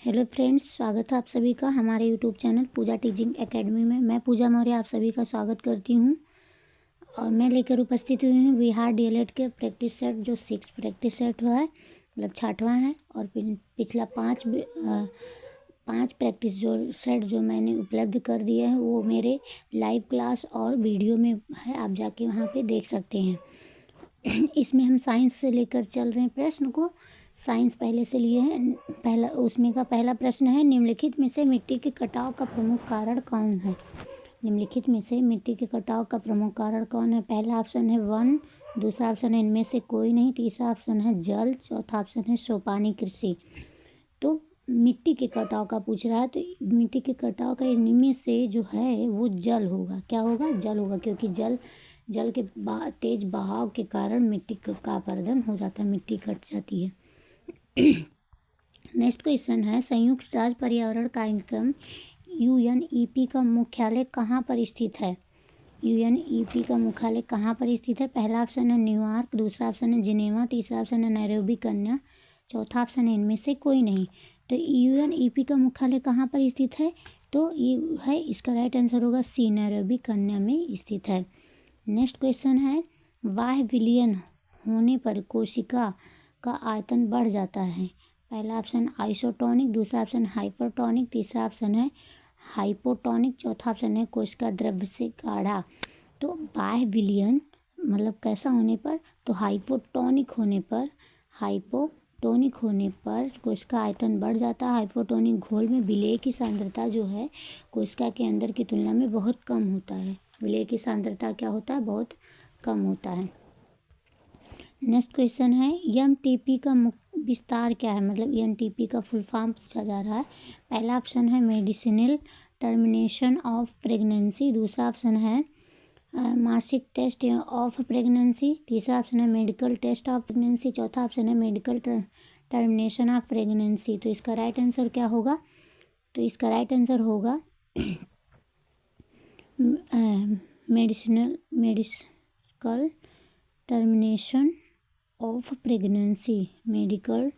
Hello friends, स्वागत है आप सभी का हमारे यूट्यूब चैनल पूजा टीचिंग एकेडमी में। मैं पूजा मौर्य आप सभी का स्वागत करती हूं और मैं लेकर उपस्थित हुई हूं बिहार डीएलएड के प्रैक्टिस सेट जो 6 प्रैक्टिस सेट हुआ है, मतलब 6वां है। और पिछला 5 प्रैक्टिस जो सेट जो मैंने उपलब्ध कर दिया है वो मेरे लाइव क्लास और वीडियो में है, आप जाके वहाँ पे देख सकते हैं। इसमें हम साइंस से लेकर चल रहे हैं प्रश्न को। साइंस पहले से लिए हैं। पहला प्रश्न है, निम्नलिखित में से मिट्टी के कटाव का प्रमुख कारण कौन है? निम्नलिखित में से मिट्टी के कटाव का प्रमुख कारण कौन है? पहला ऑप्शन है वन, दूसरा ऑप्शन है इनमें से कोई नहीं, तीसरा ऑप्शन है जल, चौथा ऑप्शन है सोपानी कृषि। तो मिट्टी के कटाव का पूछ रहा है, तो मिट्टी के कटाव का इनमें से जो है वो जल होगा। क्या होगा? जल होगा, क्योंकि जल के तेज बहाव के कारण मिट्टी का अपरदन हो जाता है, मिट्टी कट जाती है। नेक्स्ट क्वेश्चन है, संयुक्त राज्य पर्यावरण कार्यक्रम यूएनईपी का मुख्यालय कहाँ पर स्थित है? यूएनईपी का मुख्यालय कहाँ पर स्थित है? पहला ऑप्शन है न्यूयॉर्क, दूसरा ऑप्शन है जिनेवा, तीसरा ऑप्शन है नैरोबी केन्या, चौथा ऑप्शन है इनमें से कोई नहीं। तो यूएनईपी का मुख्यालय कहाँ पर स्थित है? तो ये है, इसका राइट आंसर होगा सी, नैरोबी केन्या में स्थित है। नेक्स्ट क्वेश्चन है, वायु विलयन होने पर कोशिका का आयतन बढ़ जाता है। पहला ऑप्शन आइसोटोनिक, दूसरा ऑप्शन हाइपरटोनिक, तीसरा ऑप्शन है हाइपोटोनिक, चौथा ऑप्शन है कोशिका द्रव्य से गाढ़ा। तो बाह्य विलयन मतलब कैसा होने पर? तो हाइपोटोनिक होने पर कोशिका आयतन बढ़ जाता है। हाइपोटोनिक घोल में विलेय की सांद्रता जो है कोशिका के अंदर की तुलना में बहुत कम होता है। विलेय की सांद्रता क्या होता है? बहुत कम होता है। नेक्स्ट क्वेश्चन है, एमटीपी का विस्तार क्या है? मतलब एमटीपी का फुल फॉर्म पूछा जा रहा है। पहला ऑप्शन है मेडिसिनल टर्मिनेशन ऑफ प्रेगनेंसी, दूसरा ऑप्शन है मासिक टेस्ट ऑफ प्रेगनेंसी, तीसरा ऑप्शन है मेडिकल टेस्ट ऑफ प्रेगनेंसी, चौथा ऑप्शन है मेडिकल टर्मिनेशन ऑफ प्रेगनेंसी। तो इसका राइट आंसर क्या होगा? तो इसका राइट आंसर होगा medical termination of pregnancy, medical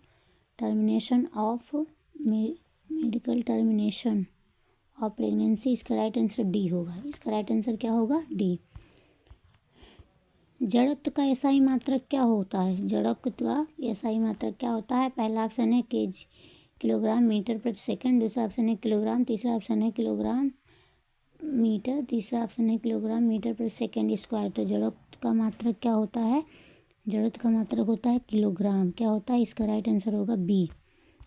termination of pregnancy. इसका राइट आंसर डी होगा। इसका राइट आंसर क्या होगा? डी। जड़त्व का एसआई मात्रक क्या होता है? जड़त्व का एसआई मात्रक क्या होता है? पहला ऑप्शन है किलोग्राम मीटर प्रति सेकंड, दूसरा ऑप्शन है किलोग्राम, तीसरा ऑप्शन है किलोग्राम मीटर, तीसरा ऑप्शन है किलोग्राम मीटर प्रति सेकंड स्क्वायर। तो जड़त्व का मात्रक क्या होता है? जड़त्व का मात्रक होता है किलोग्राम। क्या होता है? इसका राइट आंसर होगा बी।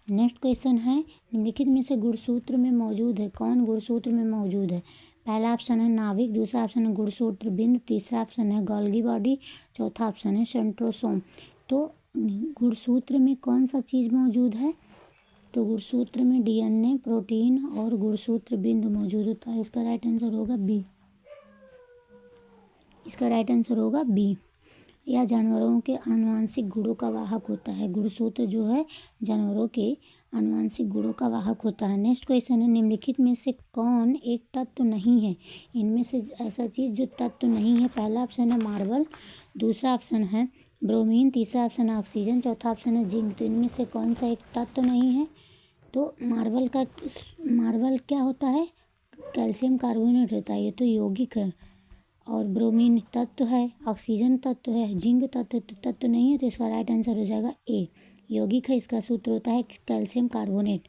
नेक्स्ट क्वेश्चन है, निम्नलिखित में से गुणसूत्र में मौजूद है? कौन गुणसूत्र में मौजूद है? पहला ऑप्शन है नाभिक, दूसरा ऑप्शन है गुणसूत्र बिंद, तीसरा ऑप्शन है गोल्गी बॉडी, चौथा ऑप्शन है सेंट्रोसोम। तो गुणसूत्र में कौन सा चीज़ मौजूद है? तो गुणसूत्र में डीएनए, प्रोटीन और गुणसूत्र बिंद मौजूद होता है। इसका राइट आंसर होगा बी। इसका राइट आंसर होगा बी। यह जानवरों के आनुवांशिक गुणों का वाहक होता है। गुणसूत्र जो है जानवरों के आनुवांशिक गुणों का वाहक होता है। नेक्स्ट क्वेश्चन है, निम्नलिखित में से कौन एक तत्व नहीं है? इनमें से ऐसा चीज़ जो तत्व नहीं है। पहला ऑप्शन है मार्बल, दूसरा ऑप्शन है ब्रोमीन, तीसरा ऑप्शन है ऑक्सीजन, चौथा ऑप्शन है जिंक। तो इनमें से कौन सा एक तत्व नहीं है? तो मार्बल क्या होता है? कैल्शियम कार्बोनेट होता है, ये तो यौगिक है। और ब्रोमीन तत्व है, ऑक्सीजन तत्व है, जिंक तत्व नहीं है। तो इसका राइट आंसर हो जाएगा ए, यौगिक है। इसका सूत्र होता है कैल्शियम कार्बोनेट।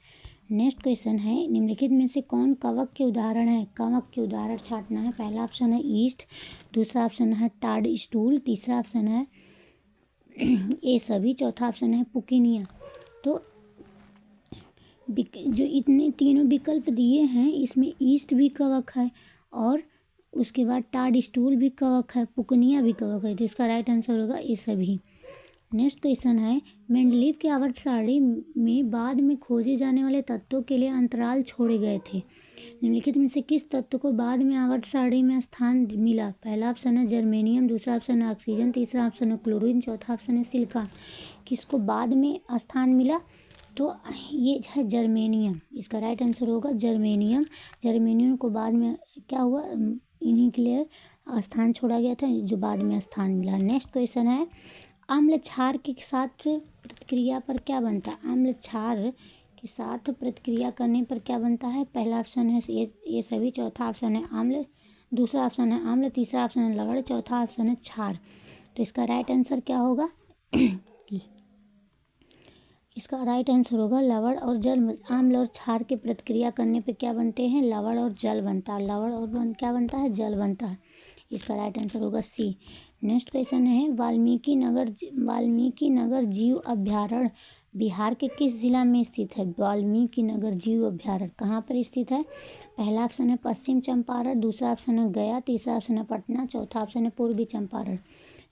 नेक्स्ट क्वेश्चन है, निम्नलिखित में से कौन कवक के उदाहरण है? कवक के उदाहरण छांटना है। पहला ऑप्शन है ईस्ट, दूसरा ऑप्शन है टाड स्टूल, तीसरा ऑप्शन है ये सभी, चौथा ऑप्शन है पुकीनिया। तो जो इतने तीनों विकल्प दिए हैं इसमें ईस्ट भी कवक है और उसके बाद टाड स्टूल भी कवक है, पुकनिया भी कवक है। तो इसका राइट आंसर होगा ये सभी। नेक्स्ट क्वेश्चन है, मेंडलीव के आवर्त सारणी में बाद में खोजे जाने वाले तत्वों के लिए अंतराल छोड़े गए थे। निम्नलिखित में से किस तत्व को बाद में आवर्त सारणी में स्थान मिला? पहला ऑप्शन है जर्मेनियम, दूसरा ऑप्शन है ऑक्सीजन, तीसरा ऑप्शन है क्लोरीन, चौथा ऑप्शन है सिलिकॉन। किसको बाद में स्थान मिला? तो ये है जर्मेनियम। इसका राइट आंसर होगा जर्मेनियम। जर्मेनियम को बाद में क्या हुआ? इन्हीं के लिए स्थान छोड़ा गया था जो बाद में स्थान मिला। नेक्स्ट क्वेश्चन है, अम्ल क्षार के साथ प्रतिक्रिया पर क्या बनता है? अम्ल क्षार के साथ प्रतिक्रिया करने पर क्या बनता है? पहला ऑप्शन है ये सभी, चौथा ऑप्शन है आम्ल, दूसरा ऑप्शन है आम्ल, तीसरा ऑप्शन है लवण, चौथा ऑप्शन है क्षार। तो इसका राइट आंसर क्या होगा? इसका राइट आंसर होगा लवण और जल। आम्ल और क्षार की प्रतिक्रिया करने पे क्या बनते हैं? लवण और जल बनता है। लवण और क्या बनता है? जल बनता है। इसका राइट आंसर होगा सी। नेक्स्ट क्वेश्चन है वाल्मीकि नगर जीव अभ्यारण्य बिहार के किस जिला में स्थित है? वाल्मीकि नगर जीव अभ्यारण्य कहाँ पर स्थित है? पहला ऑप्शन है पश्चिम चंपारण, दूसरा ऑप्शन है गया, तीसरा ऑप्शन है पटना, चौथा ऑप्शन है पूर्वी चंपारण।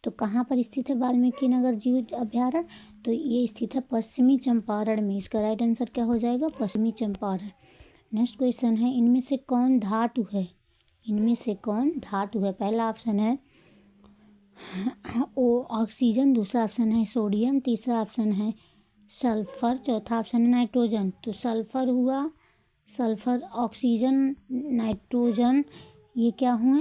तो कहाँ पर स्थित है वाल्मीकि नगर जीव अभ्यारण्य? तो ये स्थित है पश्चिमी चंपारण में। इसका राइट आंसर क्या हो जाएगा? पश्चिमी चंपारण। नेक्स्ट क्वेश्चन है इनमें से कौन धातु है? इनमें से कौन धातु है? पहला ऑप्शन है ऑक्सीजन, दूसरा ऑप्शन है सोडियम, तीसरा ऑप्शन है सल्फर, चौथा ऑप्शन है नाइट्रोजन। तो सल्फर हुआ, सल्फर, ऑक्सीजन, नाइट्रोजन ये क्या हुए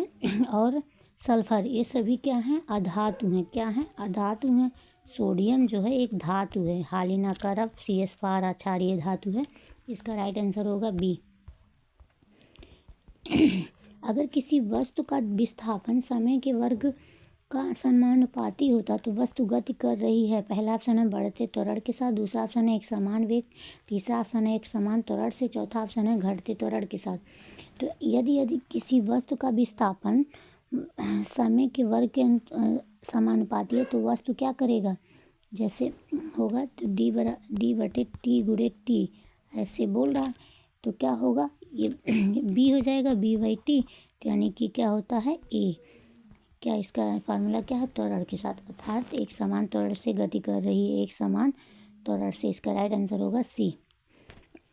और सल्फर ये सभी क्या हैं? अधातु हैं। क्या हैं? अधातु हैं। सोडियम जो है एक धातु है, हालिनाकारक CH4 क्षारीय धातु है। इसका राइट आंसर होगा बी। अगर किसी वस्तु का विस्थापन समय के वर्ग का समानुपाती होता तो वस्तु गति कर रही है। पहला ऑप्शन है बढ़ते त्वरण के साथ, दूसरा ऑप्शन है एक समान वेग, तीसरा ऑप्शन है एक समान त्वरण से, चौथा ऑप्शन है घटते त्वरण के साथ। तो यदि किसी वस्तु का विस्थापन समय के वर्ग के समानुपाती है तो वस्तु क्या करेगा? जैसे होगा तो डी बटे टी गुणे टी ऐसे बोल रहा है, तो क्या होगा? ये बी हो जाएगा, B/T, यानी कि क्या होता है? ए। क्या इसका फार्मूला क्या है? त्वरण के साथ, अर्थात एक समान त्वरण से गति कर रही है, एक समान त्वरण से। इसका राइट आंसर होगा सी।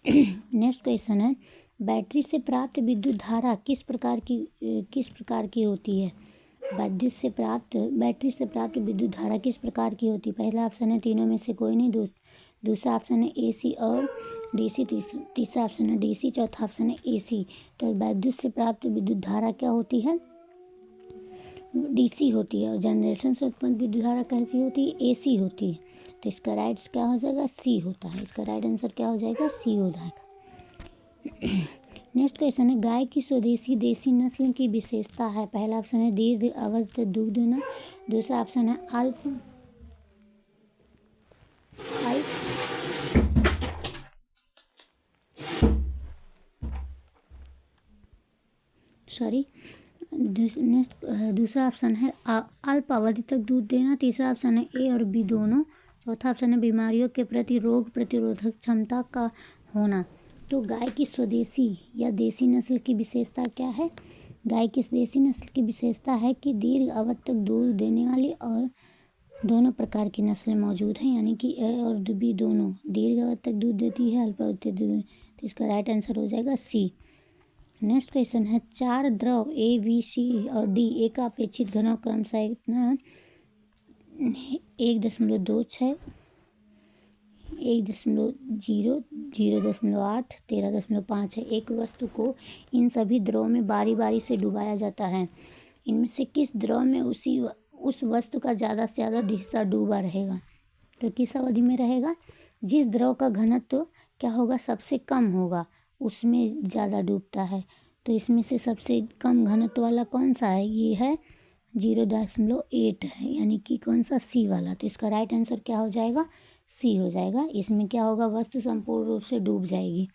नेक्स्ट क्वेश्चन है बैटरी से प्राप्त विद्युत धारा किस प्रकार की होती है? बैटरी से प्राप्त विद्युत धारा किस प्रकार की होती है? पहला ऑप्शन है तीनों में से कोई नहीं, दूसरा ऑप्शन है AC और DC, तीसरा ऑप्शन है DC, चौथा ऑप्शन है AC। तो विद्युत से प्राप्त विद्युत धारा क्या होती है? DC होती है। और जनरेटर से उत्पन्न विद्युत धारा कैसी होती है? AC होती है। तो इसका राइट क्या हो जाएगा? सी होता है। इसका राइट आंसर क्या हो जाएगा? सी हो जाएगा। नेक्स्ट क्वेश्चन है गाय की स्वदेशी देसी नस्ल की विशेषता है। पहला ऑप्शन है दीर्घ अवधि तक दूध देना, दूसरा ऑप्शन है दूसरा ऑप्शन है अल्प अवधि तक दूध देना, तीसरा ऑप्शन है ए और बी दोनों, चौथा ऑप्शन है बीमारियों के प्रति रोग प्रतिरोधक क्षमता का होना। तो गाय की स्वदेशी या देसी नस्ल की विशेषता क्या है? गाय की देसी नस्ल की विशेषता है कि दीर्घ अवधि तक दूध देने वाली और दोनों प्रकार की नस्लें मौजूद हैं, यानी कि ए और बी दोनों दीर्घ अवधि तक दूध देती है, अल्प अवधि तक दूध। तो इसका राइट आंसर हो जाएगा सी। नेक्स्ट क्वेश्चन है 4 द्रव A, B, C और D ए का अपेक्षित घनत्व क्रमशः इतना 1.26, 1.0, 0.8, 13.5 है। एक वस्तु को इन सभी द्रव में बारी बारी से डुबाया जाता है। इनमें से किस द्रव में उस वस्तु का ज़्यादा से ज़्यादा हिस्सा डूबा रहेगा? तो किस अवधि में रहेगा? जिस द्रव का घनत्व क्या होगा? सबसे कम होगा, उसमें ज़्यादा डूबता है। तो इसमें से सबसे कम घनत्व वाला कौन सा है? ये है 0.8 है, यानी कि कौन सा? सी वाला। तो इसका राइट आंसर क्या हो जाएगा? सी हो जाएगा। इसमें क्या होगा? वस्तु संपूर्ण रूप से डूब जाएगी।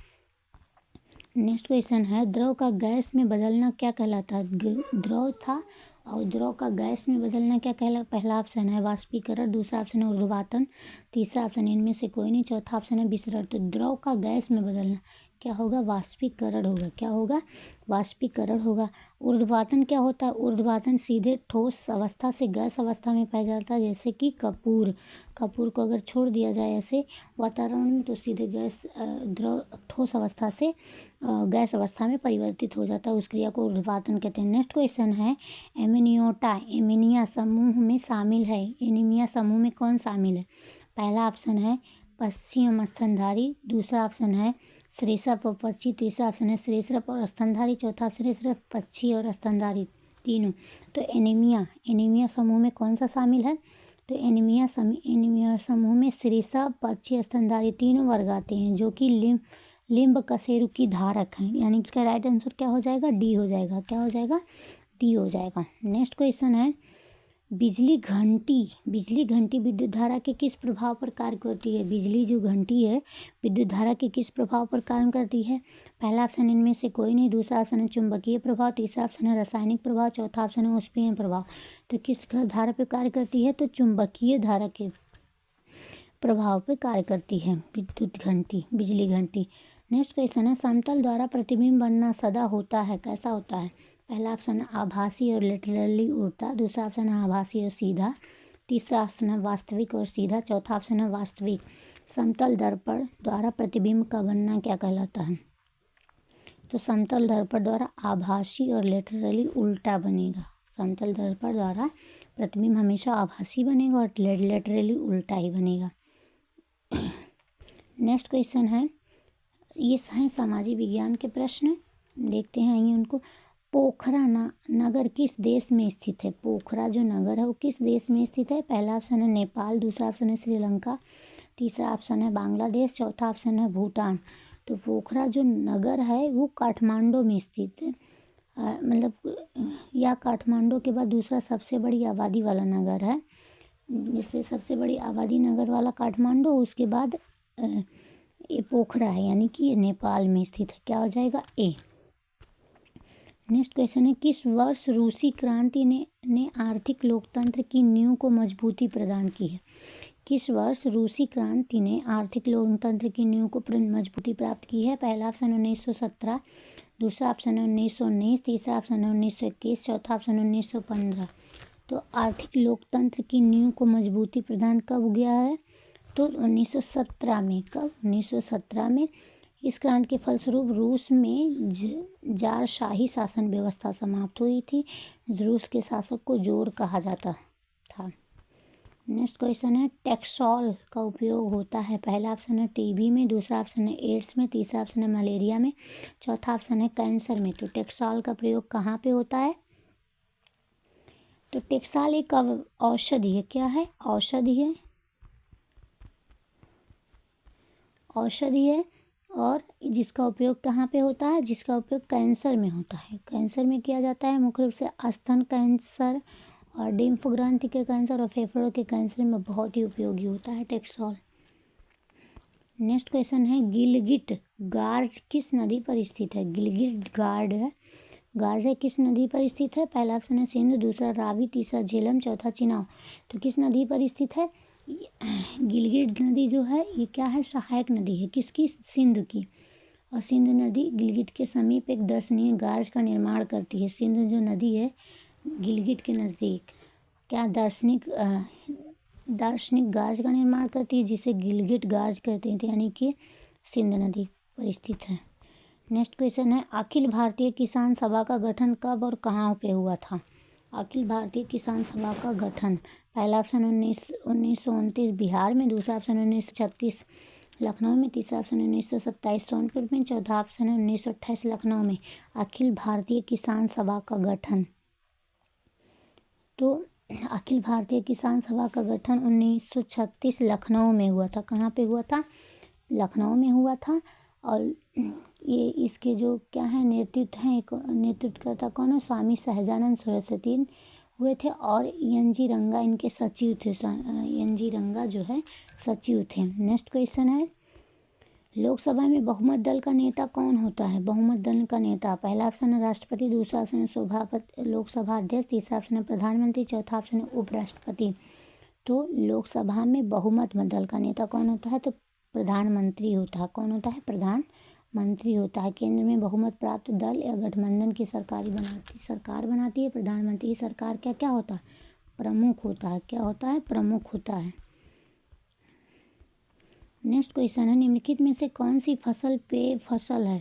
नेक्स्ट क्वेश्चन है द्रव का गैस में बदलना क्या कहलाता है? द्रव था और द्रव का गैस में बदलना क्या कहला? पहला ऑप्शन है वाष्पीकरण, दूसरा ऑप्शन है ऊर्ध्वपातन, तीसरा ऑप्शन इनमें से कोई नहीं, चौथा ऑप्शन है विसरण। तो द्रव का गैस में बदलना क्या होगा? वाष्पीकरण होगा। क्या होगा? वाष्पीकरण होगा। ऊर्ध्वपातन क्या होता है? ऊर्ध्वपातन सीधे ठोस अवस्था से गैस अवस्था में पाया जाता है, जैसे कि कपूर को अगर छोड़ दिया जाए ऐसे वातावरण में तो सीधे द्रव ठोस अवस्था से गैस अवस्था में परिवर्तित हो जाता है। उस क्रिया को ऊर्ध्वपातन कहते हैं। नेक्स्ट क्वेश्चन है एमोनियोटा एनीमिया समूह में शामिल है। एनीमिया समूह में कौन शामिल है? पहला ऑप्शन है पश्चिम स्तनधारी, दूसरा ऑप्शन है सरीसृप और पक्षी, तीसरा ऑप्शन है सरीसृप और स्तनधारी, चौथा ऑप्शन है सिर्फ पक्षी और स्तनधारी तीनों। तो एनीमिया समूह में कौन सा शामिल है? तो एनीमिया समूह में श्रीसभ, पक्षी, स्तनधारी तीनों वर्ग आते हैं जो कि लिम्ब कशेरुकी धारक हैं। यानी इसका राइट आंसर क्या हो जाएगा? डी हो जाएगा। क्या हो जाएगा? डी हो जाएगा। नेक्स्ट क्वेश्चन है, बिजली घंटी विद्युत धारा के किस प्रभाव पर कार्य करती है? बिजली जो घंटी है विद्युत धारा के किस प्रभाव पर कार्य करती है? पहला ऑप्शन इनमें से कोई नहीं, दूसरा ऑप्शन है चुंबकीय प्रभाव, तीसरा ऑप्शन है रासायनिक प्रभाव, चौथा ऑप्शन है उष्मीय प्रभाव। तो किस धारा पर कार्य करती है? तो चुंबकीय धारा के प्रभाव पर कार्य करती है बिजली घंटी। नेक्स्ट क्वेश्चन है, समतल द्वारा प्रतिबिंब बनना सदा होता है, कैसा होता है? पहला ऑप्शन है आभासी और लेटरली उल्टा, दूसरा ऑप्शन है आभासी और सीधा, तीसरा ऑप्शन है वास्तविक और सीधा, चौथा ऑप्शन है वास्तविक। समतल दर्पण द्वारा प्रतिबिंब का बनना क्या कहलाता है? तो समतल दर्पण द्वारा आभासी और लेटरली उल्टा बनेगा। समतल दर्पण द्वारा प्रतिबिंब हमेशा आभासी बनेगा और लेटरली उल्टा ही बनेगा। नेक्स्ट क्वेश्चन है, ये हैं सामाजिक विज्ञान के प्रश्न, देखते हैं आइए उनको। पोखरा नगर किस देश में स्थित है? पोखरा जो नगर है वो किस देश में स्थित है? पहला ऑप्शन है नेपाल, दूसरा ऑप्शन है श्रीलंका, तीसरा ऑप्शन है बांग्लादेश, चौथा ऑप्शन है भूटान। तो पोखरा जो नगर है वो काठमांडू में स्थित है। या काठमांडू के बाद दूसरा सबसे बड़ी आबादी वाला नगर है। जिससे सबसे बड़ी आबादी नगर वाला काठमांडू, उसके बाद ये पोखरा है, यानी कि ये नेपाल में स्थित है। क्या हो जाएगा? ए। नेक्स्ट क्वेश्चन है, किस वर्ष रूसी क्रांति ने आर्थिक लोकतंत्र की नींव को मजबूती प्रदान की है? किस वर्ष रूसी क्रांति ने आर्थिक लोकतंत्र की नींव को मजबूती प्राप्त की है? पहला ऑप्शन 1917, दूसरा ऑप्शन है 1919, तीसरा ऑप्शन है 1921, चौथा ऑप्शन 1915। तो आर्थिक लोकतंत्र की नींव को मजबूती प्रदान कब गया है? तो 1917 में। कब? 1917 में। इस क्रांति के फलस्वरूप रूस में जारशाही शासन व्यवस्था समाप्त हुई थी। रूस के शासक को जोर कहा जाता था। नेक्स्ट क्वेश्चन है, टेक्सॉल का उपयोग होता है? पहला ऑप्शन है टीबी में, दूसरा ऑप्शन है एड्स में, तीसरा ऑप्शन है मलेरिया में, चौथा ऑप्शन है कैंसर में। तो टेक्सॉल का प्रयोग कहाँ पे होता है? तो टेक्सॉल एक औषधि है। क्या है? औषधि है। औषधि है और जिसका उपयोग कहाँ पे होता है? जिसका उपयोग कैंसर में होता है। कैंसर में किया जाता है, मुख्य रूप से स्तन कैंसर और डिम्फ ग्रंथि के कैंसर और फेफड़ों के कैंसर में बहुत ही उपयोगी होता है टेक्सॉल। नेक्स्ट क्वेश्चन है, गिलगिट गार्ज किस नदी पर स्थित है? गिलगिट गार्ज है किस नदी पर स्थित है? पहला ऑप्शन है सिंधु, दूसरा रावी, तीसरा झेलम, चौथा चिनाब। तो किस नदी पर स्थित है? गिलगिट नदी जो है ये क्या है? सहायक नदी है। किसकी? सिंधु की। और सिंधु नदी गिलगिट के समीप एक दर्शनीय गार्ज का निर्माण करती है। सिंधु जो नदी है गिलगिट के नज़दीक क्या दार्शनिक गार्ज का निर्माण करती है, जिसे गिलगिट गार्ज कहते हैं, यानी कि सिंधु नदी पर स्थित है। नेक्स्ट क्वेश्चन है, अखिल भारतीय किसान सभा का गठन कब और कहाँ पे हुआ था? अखिल भारतीय किसान सभा का गठन पहला ऑप्शन 1929 बिहार में, दूसरा ऑप्शन 1936 लखनऊ में, तीसरा ऑप्शन 1927 सोनपुर में, चौथा ऑप्शन है 1928 लखनऊ में। अखिल भारतीय किसान सभा का गठन, तो अखिल भारतीय किसान सभा का गठन 1936 लखनऊ में हुआ था। कहाँ पे हुआ था? लखनऊ में हुआ था। और ये इसके जो क्या है नेतृत्वकर्ता कौन है? स्वामी सहजानंद सरस्वती हुए थे और एन.जी. रंगा इनके सचिव थे। एन.जी. रंगा जो है सचिव थे। नेक्स्ट क्वेश्चन है, लोकसभा में बहुमत दल का नेता कौन होता है? बहुमत दल का नेता पहला ऑप्शन है राष्ट्रपति, दूसरा ऑप्शन है सभापति लोकसभा अध्यक्ष, तीसरा ऑप्शन है प्रधानमंत्री, चौथा ऑप्शन है उपराष्ट्रपति। तो लोकसभा में बहुमत दल का नेता कौन होता है? तो प्रधानमंत्री होता है। कौन होता है? प्रधानमंत्री होता है। केंद्र में बहुमत प्राप्त दल या गठबंधन की सरकार बनाती है। प्रधानमंत्री सरकार क्या होता है? प्रमुख होता है। क्या होता है? प्रमुख होता है। नेक्स्ट क्वेश्चन है, निम्नलिखित में से कौन सी फसल पेय फसल है?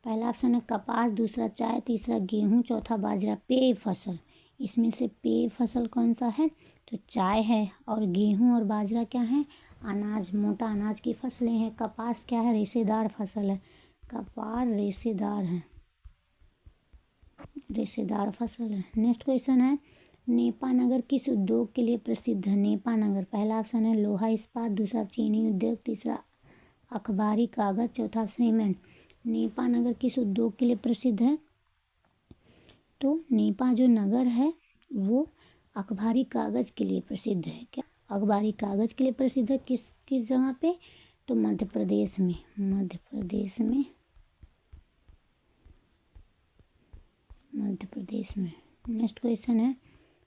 पहला ऑप्शन है कपास, दूसरा चाय, तीसरा गेहूं, चौथा बाजरा। पेय फसल, इसमें से पेय फसल कौन सा है? तो चाय है। और गेहूं और बाजरा क्या है? अनाज, मोटा अनाज की फसलें हैं। कपास क्या है? रेशेदार फसल है। कपास रेशेदार फसल है। नेक्स्ट क्वेश्चन है, नेपा नगर किस उद्योग के लिए प्रसिद्ध है? नेपा नगर, पहला ऑप्शन है लोहा इस्पात, दूसरा चीनी उद्योग, तीसरा अखबारी कागज, चौथा सीमेंट। नेपा नगर किस उद्योग के लिए प्रसिद्ध है? तो नेपा जो नगर है वो अखबारी कागज के लिए प्रसिद्ध है। क्या अखबारी कागज के लिए प्रसिद्ध है? किस किस जगह पे? तो मध्य प्रदेश में, मध्य प्रदेश में, मध्य प्रदेश में। नेक्स्ट क्वेश्चन है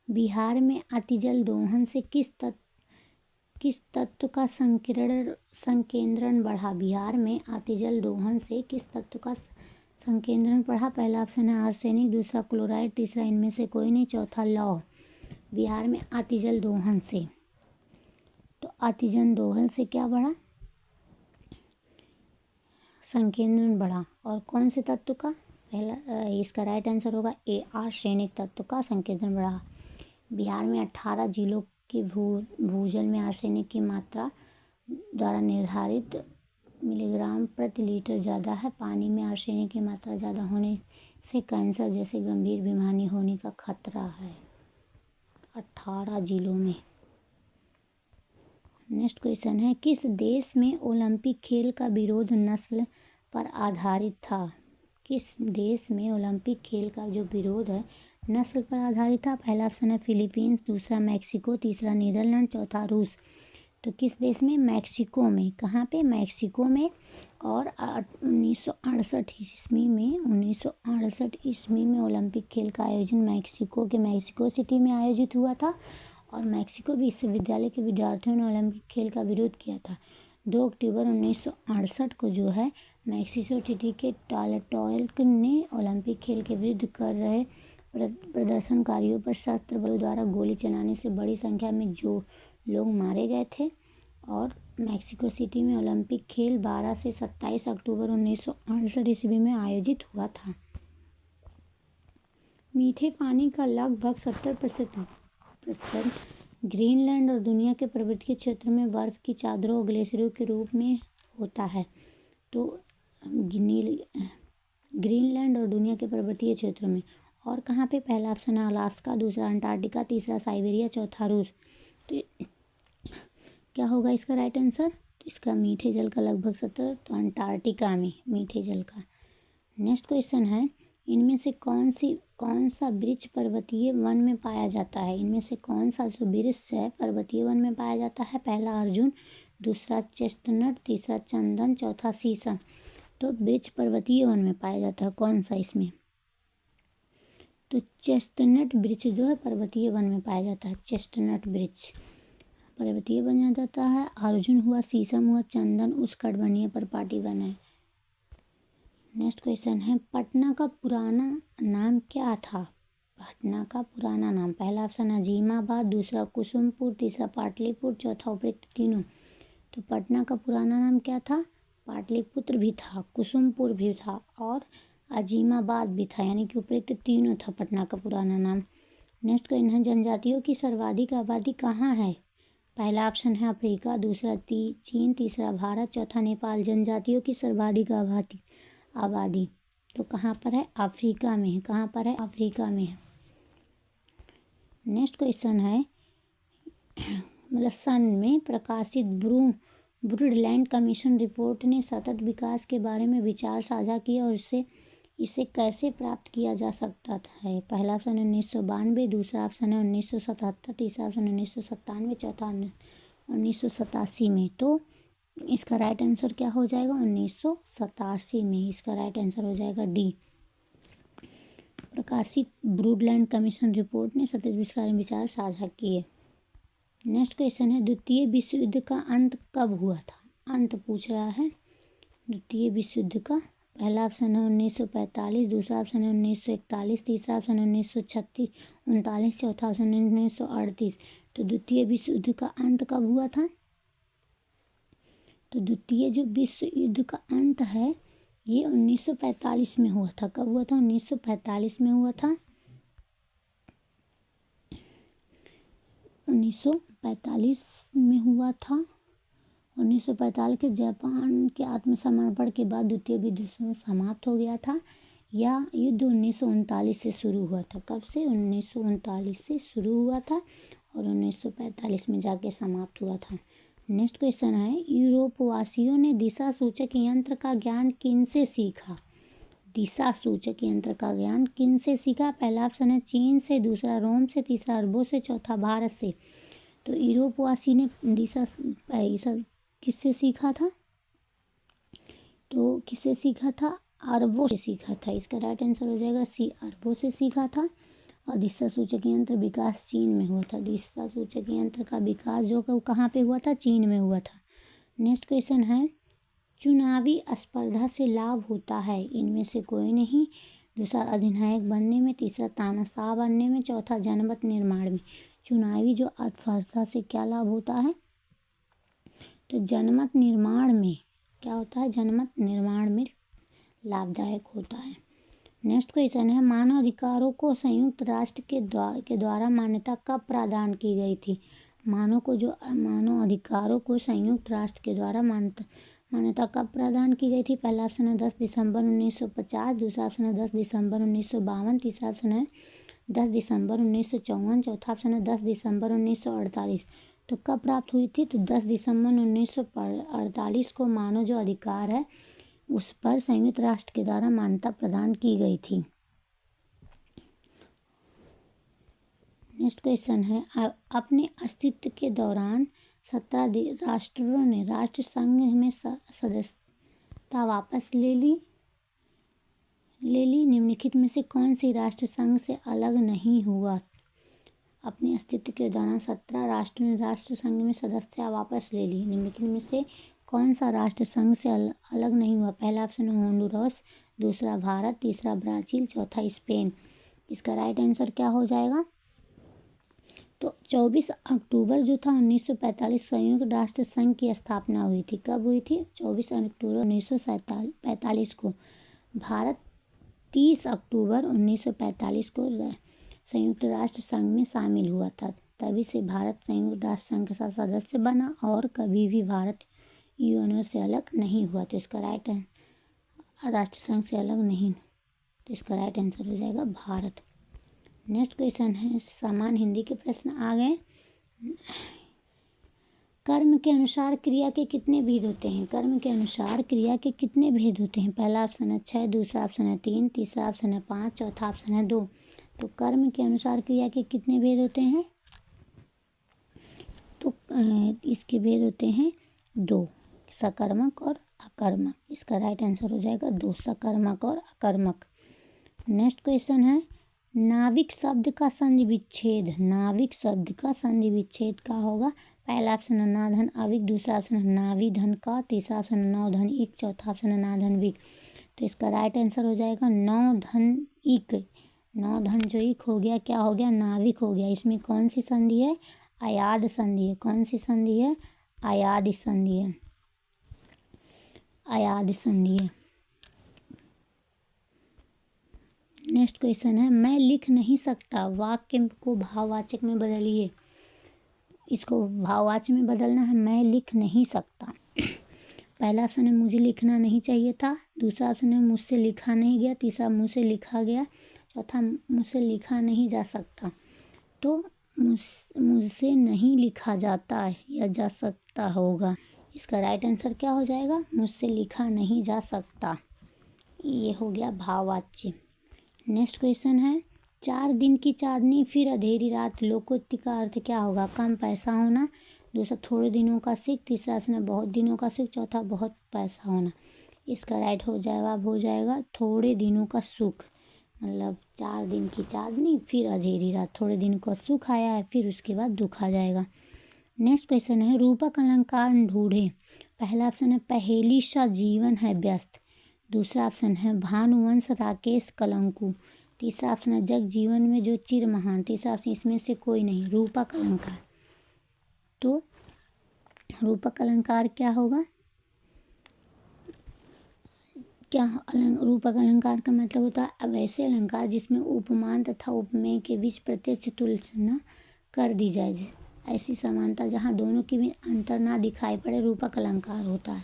बिहार में अतिजल दोहन से किस तत्व का संकेंद्रण बढ़ा? बिहार में अतिजल दोहन से किस तत्व का संकेंद्रण बढ़ा? पहला ऑप्शन है आर्सेनिक, दूसरा क्लोराइड, तीसरा इनमें से कोई नहीं, चौथा लौह। बिहार में अतिजल दोहन से, तो अतिजल दोहन से क्या बढ़ा? संकेंद्रण बढ़ा। और कौन से तत्व का? पहला इसका राइट आंसर होगा ए, आर्सेनिक तत्व का संकेंद्रण बढ़ा। बिहार में 18 जिलों के भूजल में आर्सेनिक की मात्रा द्वारा निर्धारित मिलीग्राम प्रति लीटर ज़्यादा है। पानी में आर्सेनिक की मात्रा ज़्यादा होने से कैंसर जैसे गंभीर बीमारी होने का खतरा है 18 जिलों में। नेक्स्ट क्वेश्चन है किस देश में ओलंपिक खेल का विरोध नस्ल पर आधारित था? किस देश में ओलंपिक खेल का जो विरोध है नस्ल पर आधारित था? पहला ऑप्शन है फिलीपींस, दूसरा मैक्सिको, तीसरा नीदरलैंड, चौथा रूस। तो किस देश में? मैक्सिको में। कहाँ पे? मैक्सिको में। और 1968 ईस्वी में ओलंपिक खेल का आयोजन मैक्सिको सिटी में आयोजित हुआ था और मैक्सिको विश्वविद्यालय के विद्यार्थियों ने ओलंपिक खेल का विरोध किया था। 2 अक्टूबर 1968 को जो है मैक्सिको सिटी के टालटोल्क ने ओलंपिक खेल के विरुद्ध कर रहे प्रदर्शनकारियों पर सशस्त्र बलों द्वारा गोली चलाने से बड़ी संख्या में जो लोग मारे गए थे। और मैक्सिको सिटी में ओलंपिक खेल 12 से 27 अक्टूबर 1968 ईस्वी में आयोजित हुआ था। मीठे पानी का लगभग 70% ग्रीनलैंड और दुनिया के पर्वतीय क्षेत्र में बर्फ की चादरों और ग्लेशियरों के रूप में होता है। तो ग्रीनलैंड और दुनिया के पर्वतीय क्षेत्र में। और कहाँ पे? पहला ऑप्शन है अलास्का, दूसरा अंटार्कटिका, तीसरा साइबेरिया, चौथा रूस। तो क्या होगा इसका राइट आंसर? तो इसका मीठे जल का लगभग 70, तो अंटार्कटिका में मीठे जल का। नेक्स्ट क्वेश्चन है इनमें से कौन सा वृक्ष पर्वतीय वन में पाया जाता है? इनमें से कौन सा जो वृक्ष है पर्वतीय वन में पाया जाता है? पहला अर्जुन, दूसरा चेस्टनट, तीसरा चंदन, चौथा शीशम। तो वृक्ष पर्वतीय वन में पाया जाता है कौन सा इसमें? तो चेस्टनट वृक्ष जो है पर्वतीय वन में पाया जाता है। चेस्टनट वृक्ष पर्वतीय बन जाता है। अर्जुन हुआ, शीशम हुआ, चंदन उष्णकटिबंधीय पर्वतीय वन है। नेक्स्ट क्वेश्चन है पटना का पुराना नाम क्या था? पटना का पुराना नाम, पहला ऑप्शन अजीमाबाद, दूसरा कुसुमपुर, तीसरा पाटलिपुत्र, चौथा उपरोक्त तीनों। तो पटना का पुराना नाम क्या था? पाटलिपुत्र भी था, कुसुमपुर भी था और अजीमाबाद भी था, यानी कि उपरोक्त तीनों था पटना का पुराना नाम। नेक्स्ट क्वेश्चन है जनजातियों की सर्वाधिक आबादी कहाँ है? पहला ऑप्शन है अफ्रीका, दूसरा चीन, तीसरा भारत, चौथा नेपाल। जनजातियों की सर्वाधिक आबादी तो कहाँ पर है? अफ्रीका में है। कहाँ पर है? अफ्रीका में है। नेक्स्ट क्वेश्चन है मतलब सन में प्रकाशित ब्रूडलैंड कमीशन रिपोर्ट ने सतत विकास के बारे में विचार साझा किए और इसे कैसे प्राप्त किया जा सकता है? पहला ऑप्शन 1992, दूसरा ऑप्शन है 1977, तीसरा ऑप्शन 1997, चौथा 1987 में। तो इसका राइट आंसर क्या हो जाएगा? 1987 में इसका राइट आंसर हो जाएगा डी। प्रकाशित ब्रूडलैंड कमीशन रिपोर्ट ने सतत विचार साझा किए। नेक्स्ट क्वेश्चन है द्वितीय विश्व युद्ध का अंत कब हुआ था? अंत पूछ रहा है द्वितीय विश्व युद्ध का। पहला ऑप्शन है 1945, दूसरा ऑप्शन है 1941, तीसरा ऑप्शन है 1939, चौथा ऑप्शन है 1938। तो द्वितीय विश्व युद्ध का अंत कब हुआ था? तो द्वितीय जो विश्व युद्ध का अंत है ये 1945 में हुआ था। कब हुआ था? 1945 में हुआ था। 1945 में हुआ था। 1945 के जापान के आत्मसमर्पण के बाद द्वितीय विश्व युद्ध समाप्त हो गया था। यह युद्ध 1939 से शुरू हुआ था। कब से? 1939 से शुरू हुआ था और 1945 में जाके समाप्त हुआ था। नेक्स्ट क्वेश्चन है, यूरोपवासियों ने दिशा सूचक यंत्र का ज्ञान किनसे सीखा? दिशा सूचक यंत्र का ज्ञान किनसे सीखा? पहला ऑप्शन है चीन से, दूसरा रोम से, तीसरा अरबों से, चौथा भारत से। तो यूरोपवासी ने दिशा किससे सीखा था? तो किससे सीखा था? अरबों से सीखा था। इसका राइट आंसर हो जाएगा सी, अरबों से सीखा था। और दिशा सूचक यंत्र विकास चीन में हुआ था। दिशा सूचक यंत्र का विकास जो कहाँ पे हुआ था? चीन में हुआ था। नेक्स्ट क्वेश्चन है, चुनावी स्पर्धा से लाभ होता है, इनमें से कोई नहीं। दूसरा अधिनायक बनने में, तीसरा तानाशाह बनने में, चौथा जनमत निर्माण में। चुनावी जो स्पर्धा से क्या लाभ होता है? तो जनमत निर्माण में क्या होता है? जनमत निर्माण में लाभदायक होता है। नेक्स्ट क्वेश्चन है, मानव अधिकारों को संयुक्त राष्ट्र के द्वारा मान्यता कब प्रदान की गई थी? मानव अधिकारों को संयुक्त राष्ट्र के द्वारा मान्यता कब प्रदान की गई थी? पहला ऑप्शन है 10 दिसंबर 1950, दूसरा ऑप्शन है 10 दिसंबर 1952, तीसरा ऑप्शन है 10 दिसंबर 1954, चौथा ऑप्शन है 10 दिसंबर 1948। तो कब प्राप्त हुई थी? तो 10 दिसंबर 1948 को मानव जो अधिकार है उस पर संयुक्त राष्ट्र के द्वारा मान्यता प्रदान की गई थी। नेक्स्ट क्वेश्चन है, अपने अस्तित्व के दौरान 17 राष्ट्रों ने राष्ट्र संघ में सदस्यता वापस ले ली। निम्नलिखित में से कौन सी राष्ट्र संघ से अलग नहीं हुआ? अपने अस्तित्व के दौरान 17 राष्ट्रों ने राष्ट्र संघ में सदस्यता वापस ले ली। निम्नलिखित में से कौन सा राष्ट्र संघ से अलग नहीं हुआ? पहला ऑप्शन है होंडुरास, दूसरा भारत, तीसरा ब्राज़ील, चौथा स्पेन। इसका राइट आंसर क्या हो जाएगा? तो 24 अक्टूबर जो था 1945 संयुक्त राष्ट्र संघ की स्थापना हुई थी। कब हुई थी? 24 अक्टूबर 1945 को। भारत 30 अक्टूबर 1945 को संयुक्त राष्ट्र संघ में शामिल हुआ था। तभी से भारत संयुक्त राष्ट्र संघ का सदस्य बना और कभी भी भारत यूएनओ से अलग नहीं हुआ। तो इसका राइट राष्ट्र संघ से अलग नहीं, तो इसका राइट आंसर हो जाएगा भारत। नेक्स्ट क्वेश्चन है, समान हिंदी के प्रश्न आ गए। कर्म के अनुसार क्रिया के कितने भेद होते हैं? कर्म के अनुसार क्रिया के कितने भेद होते हैं? पहला ऑप्शन है 6, दूसरा ऑप्शन है 3, तीसरा ऑप्शन है 5, चौथा ऑप्शन है 2। तो कर्म के अनुसार क्रिया के कितने भेद होते हैं? तो इसके भेद होते हैं 2, सकर्मक और अकर्मक। इसका राइट आंसर हो जाएगा 2, सकर्मक और अकर्मक। नेक्स्ट क्वेश्चन है, नाविक शब्द का संधि विच्छेद। नाविक शब्द का संधि विच्छेद क्या होगा? पहला ऑप्शन है ना धन अविक, दूसरा ऑप्शन है नावी धन का, तीसरा ऑप्शन है नौ धन इक, चौथा ऑप्शन है ना धन विक। तो इसका राइट आंसर हो जाएगा 9 धन इक। 9 धन जो इक हो गया क्या हो गया? नाविक हो गया। इसमें कौन सी संधि है? अयाद संधि है। कौन सी संधि है? अयाद संधि है। अयाद संधि है। नेक्स्ट क्वेश्चन है, मैं लिख नहीं सकता वाक्य को भाववाचक में बदलिए। इसको भाववाचक में बदलना है, मैं लिख नहीं सकता। पहला ऑप्शन है मुझे लिखना नहीं चाहिए था, दूसरा ऑप्शन है मुझसे लिखा नहीं गया, तीसरा मुझसे लिखा गया, चौथा मुझसे लिखा नहीं जा सकता। तो मुझसे नहीं लिखा जाता है या जा सकता होगा। इसका राइट आंसर क्या हो जाएगा? मुझसे लिखा नहीं जा सकता। ये हो गया भाववाच्य। नेक्स्ट क्वेश्चन है, 4 दिन की चांदनी फिर अंधेरी रात लोकोक्ति का अर्थ क्या होगा? कम पैसा होना, दूसरा थोड़े दिनों का सुख, तीसरा ऑप्शन बहुत दिनों का सुख, चौथा बहुत पैसा होना। इसका राइट हो जाएगा थोड़े दिनों का सुख। मतलब 4 दिन की चांदनी फिर अंधेरी रात, थोड़े दिन का सुख आया है फिर उसके बाद दुख आ जाएगा। नेक्स्ट क्वेश्चन है, रूपक अलंकार ढूंढें। पहला ऑप्शन है पहेली सा जीवन है व्यस्त, दूसरा ऑप्शन है भानुवंश राकेश कलंकु, तीसरा ऑप्शन है जग जीवन में जो चिर महान, तीसरा ऑप्शन इसमें से कोई नहीं। रूपक अलंकार, तो रूपक अलंकार क्या होगा? रूपक अलंकार का मतलब होता है वैसे अलंकार जिसमें उपमान तथा उपमेय के बीच प्रत्यक्ष तुलना कर दी जाए। ऐसी समानता जहाँ दोनों के बीच अंतर ना दिखाई पड़े रूपक अलंकार होता है।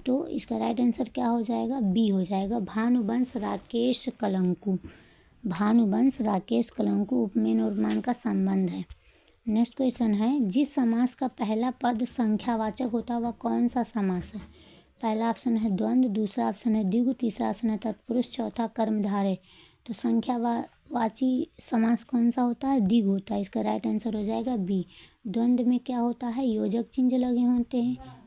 तो इसका राइट आंसर क्या हो जाएगा, बी हो जाएगा। भानुवंश राकेश कलंकु, भानुवंश राकेश कलंकु उपमेय और उपमान का संबंध है। नेक्स्ट क्वेश्चन है, जिस समास का पहला पद संख्यावाचक होता है वह कौन सा समास है। पहला ऑप्शन है द्वंद्व, दूसरा ऑप्शन है द्विगु, तीसरा ऑप्शन है तत्पुरुष, चौथा कर्मधारय। तो संख्यावाची समास कौन सा होता है, द्विगु होता है। इसका राइट आंसर हो जाएगा बी। द्वंद्व में क्या होता है, योजक चिन्ह लगे होते हैं।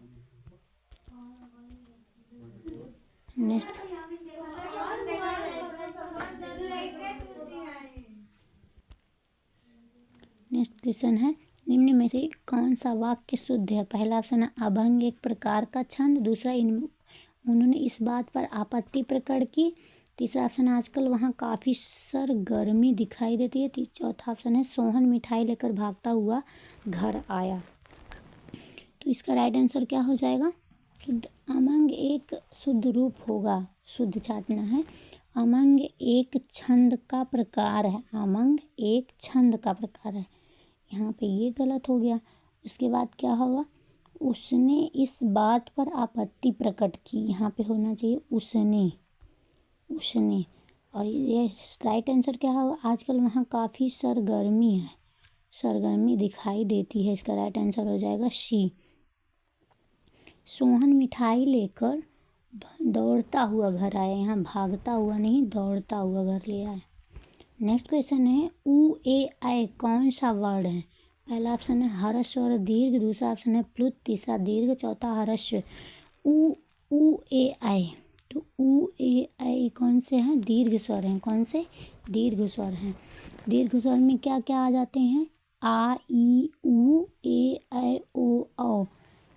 नेक्स्ट क्वेश्चन है, निम्न में से कौन सा वाक्य शुद्ध है। पहला ऑप्शन है अभंग एक प्रकार का छंद, दूसरा उन्होंने इस बात पर आपत्ति प्रकट की, तीसरा ऑप्शन आजकल वहाँ काफ़ी सरगर्मी दिखाई देती है, चौथा ऑप्शन है सोहन मिठाई लेकर भागता हुआ घर आया। तो इसका राइट आंसर क्या हो जाएगा, शुद्ध। अमंग एक शुद्ध रूप होगा, शुद्ध छाटना है। अमंग एक छंद का प्रकार है, अमंग एक छंद का प्रकार है, यहाँ पे ये गलत हो गया। उसके बाद क्या होगा, उसने इस बात पर आपत्ति प्रकट की, यहाँ पे होना चाहिए उसने। और ये राइट आंसर क्या होगा, आजकल वहाँ काफ़ी सरगर्मी है, सरगर्मी दिखाई देती है। इसका राइट आंसर हो जाएगा सी। सोहन मिठाई लेकर दौड़ता हुआ घर आया, यहाँ भागता हुआ नहीं, दौड़ता हुआ घर ले आया। नेक्स्ट क्वेश्चन है, उ ए ऐ कौन सा वर्ड है। पहला ऑप्शन है हर्ष और दीर्घ, दूसरा ऑप्शन है प्लुत, तीसरा दीर्घ, चौथा हर्ष। उ ए ऐ, तो उ ए ऐ कौन से हैं, दीर्घ स्वर हैं। कौन से, दीर्घ स्वर हैं। दीर्घ स्वर में क्या क्या आ जाते हैं, आ ई उ ए ऐ ओ औ,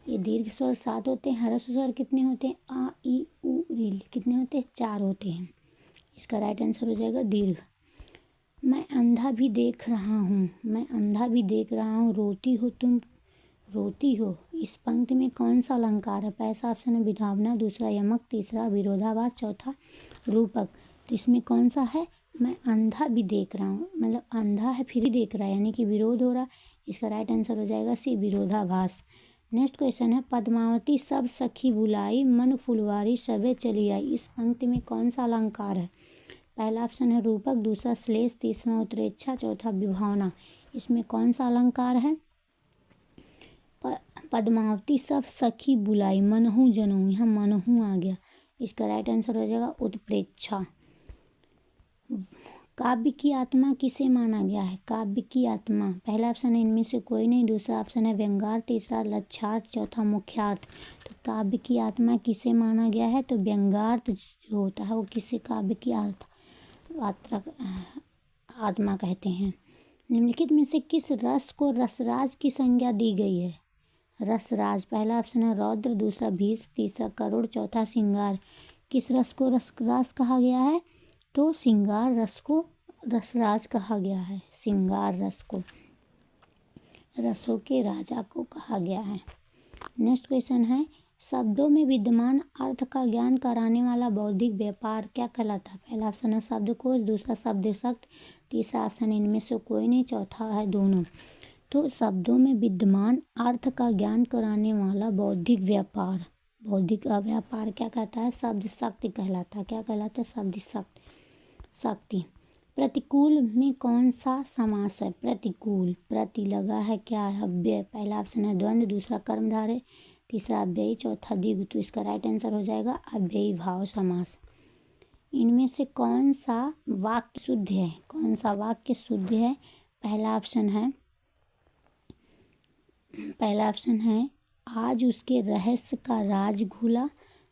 ये दीर्घ स्वर 7 होते हैं। हर्ष स्वर कितने होते हैं, आ ई उ रील कितने होते हैं, 4 होते हैं। इसका राइट आंसर हो जाएगा दीर्घ। मैं अंधा भी देख रहा हूँ, मैं अंधा भी देख रहा हूँ, रोती हो तुम रोती हो, इस पंक्ति में कौन सा अलंकार है। पहला ऑप्शन है विभावना, दूसरा यमक, तीसरा विरोधाभास, चौथा रूपक। तो इसमें कौन सा है, मैं अंधा भी देख रहा हूँ, मतलब अंधा है फिर भी देख रहा है, यानी कि विरोध हो रहा। इसका राइट आंसर हो जाएगा सी, विरोधाभास। नेक्स्ट क्वेश्चन है, पद्मावती सब सखी बुलाई, मन फुलवारी सबे चली आई, इस पंक्ति में कौन सा अलंकार है। पहला ऑप्शन है रूपक, दूसरा श्लेष, तीसरा उत्प्रेक्षा, चौथा विभावना। इसमें कौन सा अलंकार है, पद्मावती सब सखी बुलाई, मनहु जनऊ, यहाँ मनहु आ गया। इसका राइट आंसर हो जाएगा उत्प्रेक्षा। काव्य की आत्मा किसे माना गया है, काव्य की आत्मा। पहला ऑप्शन है इनमें से कोई नहीं, दूसरा ऑप्शन है व्यंग्यार्थ, तीसरा लक्ष्यार्थ, चौथा मुख्यार्थ। तो काव्य की आत्मा किसे माना गया है, तो व्यंग्यार्थ जो होता है वो किसे काव्य की आत्मा कहते हैं। निम्नलिखित में से किस रस को रसराज की संज्ञा दी गई है। रसराज, पहला ऑप्शन है रौद्र, दूसरा भीष, तीसरा करुण, चौथा श्रृंगार। किस रस को रसराज कहा गया है, तो श्रृंगार रस को रसराज कहा गया है। श्रृंगार रस को रसों के राजा को कहा गया है। नेक्स्ट क्वेश्चन है, शब्दों में विद्यमान अर्थ का ज्ञान कराने वाला बौद्धिक व्यापार क्या कहलाता है। पहला ऑप्शन है शब्दकोश, दूसरा शब्द शक्त, तीसरा ऑप्शन इनमें से कोई नहीं, चौथा है दोनों। तो शब्दों में विद्यमान अर्थ का ज्ञान कराने वाला बौद्धिक व्यापार, बौद्धिक व्यापार क्या कहता है, शब्द शक्ति कहलाता है। क्या कहलाता है, शब्द शक्ति। प्रतिकूल में कौन सा समास है, प्रतिकूल, प्रति लगा है क्या है, अव्यय। पहला ऑप्शन है द्वंद्व, दूसरा कर्मधारय, तीसरा अव्ययी, चौथा द्विगु। तो इसका राइट आंसर हो जाएगा अव्ययी भाव समास। इनमें से कौन सा वाक्य शुद्ध है, कौन सा वाक्य शुद्ध है। पहला ऑप्शन है आज उसके रहस्य का राज खुला,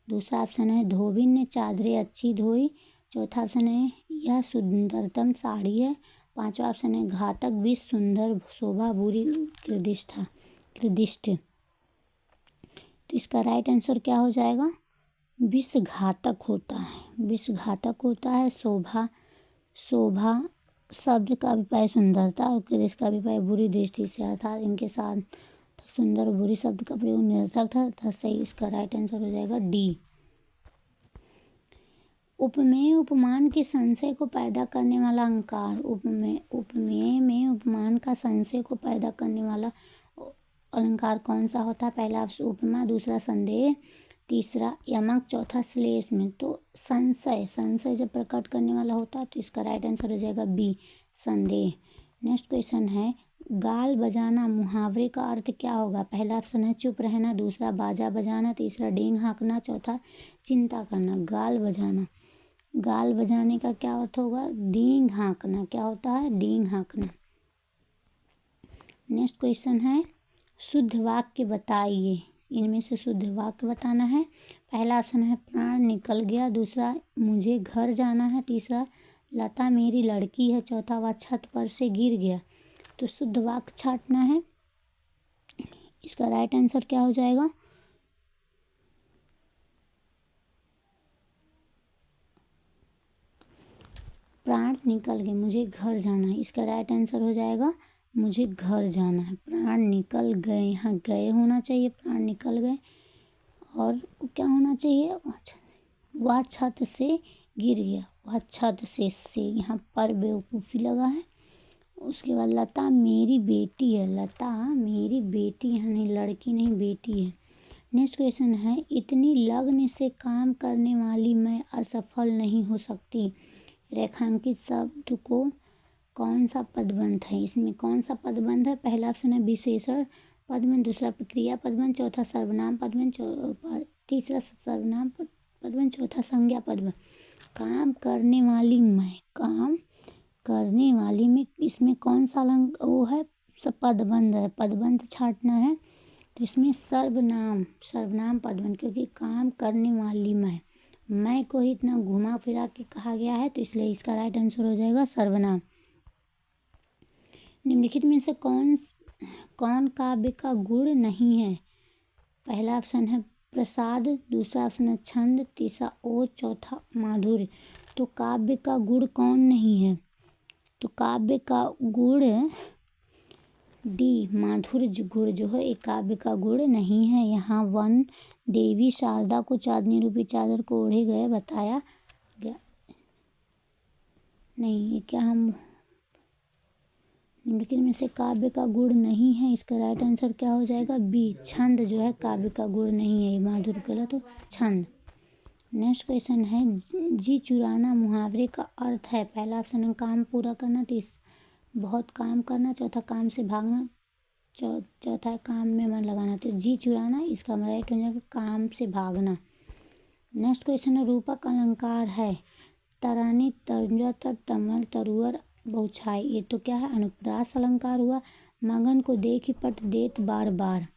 दूसरा ऑप्शन है धोबी ने चादरें अच्छी धोई, चौथा ऑप्शन है यह सुंदरतम साड़ी है, पांचवा ऑप्शन है घातक विष सुंदर शोभा बुरी कृदिष्ट। तो इसका राइट आंसर क्या हो जाएगा, विष घातक होता है, विष घातक होता है। शोभा शब्द का अभिप्राय सुंदरता और कृदिष्ट का अभिप्राय बुरी दृष्टि से, अर्थात इनके साथ सुंदर और बुरी शब्द का प्रयोग निरर्थक था, तथा सही। इसका राइट आंसर हो जाएगा डी। उपमेय उपमान के संशय को पैदा करने वाला अलंकार, उपमेय में उपमान का संशय को पैदा करने वाला अलंकार कौन सा होता है। पहला उपमा, दूसरा संदेह, तीसरा यमक, चौथा श्लेष में। तो संशय, संशय जब प्रकट करने वाला होता है तो इसका राइट आंसर हो जाएगा बी, संदेह। नेक्स्ट क्वेश्चन है गाल बजाना मुहावरे का अर्थ क्या होगा? पहला ऑप्शन है चुप रहना, दूसरा बाजा बजाना, तीसरा डींग हाँकना, चौथा चिंता करना। गाल बजाना, गाल बजाने का क्या अर्थ होगा? डींग हाँकना। क्या होता है? डींग हाँकना। नेक्स्ट क्वेश्चन है शुद्ध वाक्य बताइए, इनमें से शुद्ध वाक्य बताना है। पहला ऑप्शन है प्राण निकल गया, दूसरा मुझे घर जाना है, तीसरा लता मेरी लड़की है, चौथा वह छत पर से गिर गया। तो शुद्ध वाक्य छांटना है। इसका राइट आंसर क्या हो जाएगा? प्राण निकल गए, मुझे घर जाना है। इसका राइट आंसर हो जाएगा मुझे घर जाना है। प्राण निकल गए, यहाँ गए होना चाहिए, प्राण निकल गए। और क्या होना चाहिए? वह छत से गिर गया, वह छत से यहाँ पर बेवकूफ़ी लगा है। उसके बाद लता मेरी बेटी है, लता मेरी बेटी है, नहीं लड़की नहीं बेटी है। नेक्स्ट क्वेश्चन है इतनी लगन से काम करने वाली मैं असफल नहीं हो सकती। रेखांकित शब्द को कौन सा पदबंध है? इसमें कौन सा पदबंध है? पहला ऑप्शन है विशेषण पदबंध, दूसरा क्रिया पदबंध, चौथा सर्वनाम पदबंध, तीसरा सर्वनाम पदबंध, चौथा संज्ञा पदबंध। काम करने वाली मैं, काम करने वाली में इसमें कौन सा वो है? सब पदबंध है, पदबंध छांटना है। तो इसमें सर्वनाम, सर्वनाम पदबंध, क्योंकि काम करने वाली मैं को ही इतना घुमा फिरा के कहा गया है, तो इसलिए इसका राइट आंसर हो जाएगा सर्वनाम। निम्नलिखित में से कौन काव्य का गुण नहीं है? पहला ऑप्शन है प्रसाद, दूसरा ऑप्शन है छंद, तीसरा ओज, चौथा माधुर्य। तो काव्य का गुण कौन नहीं है? तो काव्य का गुण डी, माधुर्य गुण जो है एक काव्य का गुण नहीं है। यहाँ वन देवी शारदा को चांदनी रूपी चादर को ओढ़े गए बताया गया नहीं। ये क्या हम निम्नलिखित में से काव्य का गुण नहीं है? इसका राइट आंसर क्या हो जाएगा? बी, छंद जो है काव्य का गुण नहीं है। माधुर्य गलत हो, छंद। नेक्स्ट क्वेश्चन है जी चुराना मुहावरे का अर्थ है। पहला ऑप्शन है काम पूरा करना, बहुत काम करना, चौथा काम से भागना, चौथा काम में मन लगाना। तो जी चुराना, इसका राइट हो जाएगा काम से भागना। नेक्स्ट क्वेश्चन है रूपक अलंकार है। तरानी, तर्जनी, तमल, तरुअर, बहुछाई। ये तो क्या है? अनुप्रास अलंकार हुआ। मगन को देख पट देत बार बार,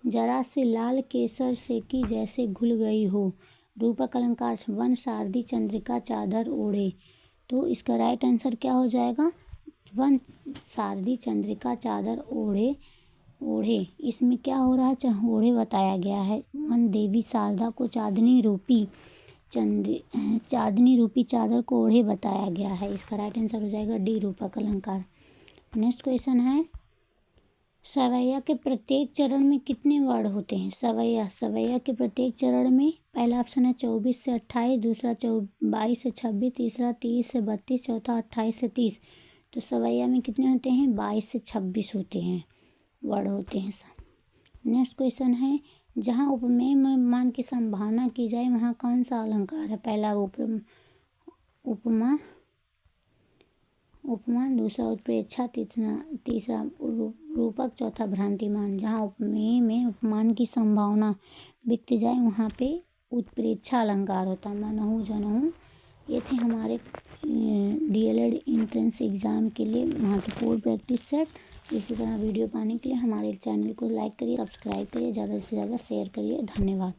जरा से लाल केसर से की जैसे घुल गई हो। रूपक अलंकार वन सारदी चंद्रिका चादर ओढ़े। तो इसका राइट आंसर क्या हो जाएगा? वन सारदी चंद्रिका चादर ओढ़े। इसमें क्या हो रहा है? ओढ़े बताया गया है। वन देवी शारदा को चांदनी रूपी चादर को ओढ़े बताया गया है। इसका राइट आंसर हो जाएगा डी, रूपक अलंकार। नेक्स्ट क्वेश्चन है सवैया के प्रत्येक चरण में कितने वर्ण होते हैं? सवैया के प्रत्येक चरण में पहला ऑप्शन है 24 से 28, दूसरा 22 से 26, तीसरा 30 से 32, चौथा 28 से 30। तो सवैया में कितने होते हैं? 22 से 26 होते हैं, वर्ण होते हैं। नेक्स्ट क्वेश्चन है जहाँ उपमेय में उपमान की संभावना की जाए वहाँ कौन सा अलंकार है? पहला उपमा, दूसरा उत्प्रेक्षा, तीसरा रूपक, चौथा भ्रांतिमान। जहाँ उपमेय में उपमान की संभावना व्यक्त जाए वहाँ पे उत्प्रेक्षा अलंकार होता है। मनहु जनहु। ये थे हमारे DLED एंट्रेंस एग्ज़ाम के लिए महत्वपूर्ण प्रैक्टिस सेट। इसी तरह वीडियो पाने के लिए हमारे चैनल को लाइक करिए, सब्सक्राइब करिए, ज़्यादा से ज़्यादा शेयर करिए। धन्यवाद।